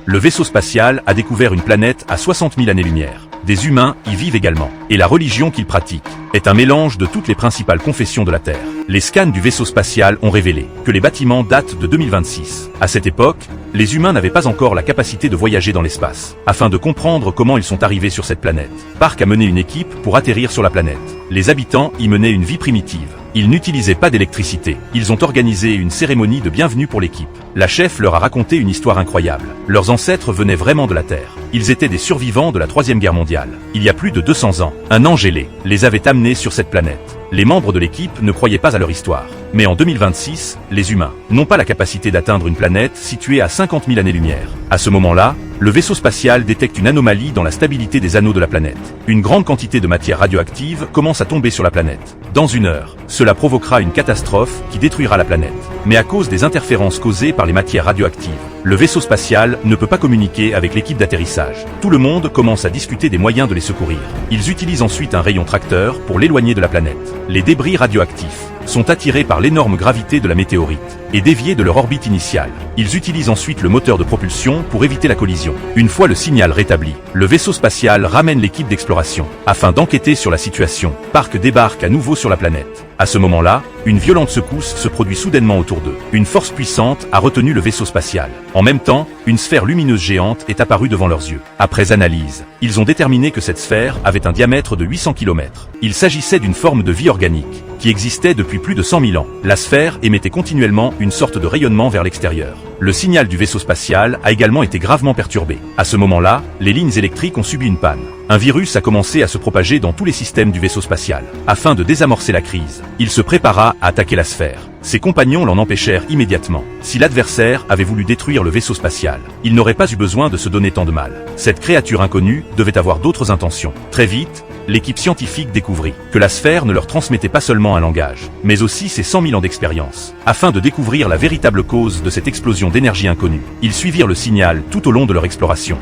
Le vaisseau spatial a découvert une planète à 60 000 années-lumière. Des humains y vivent également. Et la religion qu'ils pratiquent est un mélange de toutes les principales confessions de la Terre. Les scans du vaisseau spatial ont révélé que les bâtiments datent de 2026. À cette époque, les humains n'avaient pas encore la capacité de voyager dans l'espace. Afin de comprendre comment ils sont arrivés sur cette planète, Park a mené une équipe pour atterrir sur la planète. Les habitants y menaient une vie primitive. Ils n'utilisaient pas d'électricité. Ils ont organisé une cérémonie de bienvenue pour l'équipe. La chef leur a raconté une histoire incroyable. Leurs ancêtres venaient vraiment de la Terre. Ils étaient des survivants de la Troisième Guerre mondiale. Il y a plus de 200 ans, un ange ailé les avait amenés sur cette planète. Les membres de l'équipe ne croyaient pas à leur histoire. Mais en 2026, les humains n'ont pas la capacité d'atteindre une planète située à 50 000 années-lumière. À ce moment-là, le vaisseau spatial détecte une anomalie dans la stabilité des anneaux de la planète. Une grande quantité de matière radioactive commence à tomber sur la planète. Dans une heure, cela provoquera une catastrophe qui détruira la planète. Mais à cause des interférences causées par les matières radioactives, le vaisseau spatial ne peut pas communiquer avec l'équipe d'atterrissage. Tout le monde commence à discuter des moyens de les secourir. Ils utilisent ensuite un rayon tracteur pour l'éloigner de la planète. Les débris radioactifs sont attirés par l'énorme gravité de la météorite et déviés de leur orbite initiale. Ils utilisent ensuite le moteur de propulsion pour éviter la collision. Une fois le signal rétabli, le vaisseau spatial ramène l'équipe d'exploration. Afin d'enquêter sur la situation, Park débarque à nouveau sur la planète. À ce moment-là, une violente secousse se produit soudainement autour d'eux. Une force puissante a retenu le vaisseau spatial. En même temps, une sphère lumineuse géante est apparue devant leurs yeux. Après analyse, ils ont déterminé que cette sphère avait un diamètre de 800 km. Il s'agissait d'une forme de vie organique qui existait depuis plus de 100 000 ans. La sphère émettait continuellement une sorte de rayonnement vers l'extérieur. Le signal du vaisseau spatial a également été gravement perturbé. À ce moment-là, les lignes électriques ont subi une panne. Un virus a commencé à se propager dans tous les systèmes du vaisseau spatial. Afin de désamorcer la crise, il se prépara à attaquer la sphère. Ses compagnons l'en empêchèrent immédiatement. Si l'adversaire avait voulu détruire le vaisseau spatial, il n'aurait pas eu besoin de se donner tant de mal. Cette créature inconnue devait avoir d'autres intentions. Très vite, l'équipe scientifique découvrit que la sphère ne leur transmettait pas seulement un langage, mais aussi ses 100 000 ans d'expérience. Afin de découvrir la véritable cause de cette explosion d'énergie inconnue, ils suivirent le signal tout au long de leur exploration.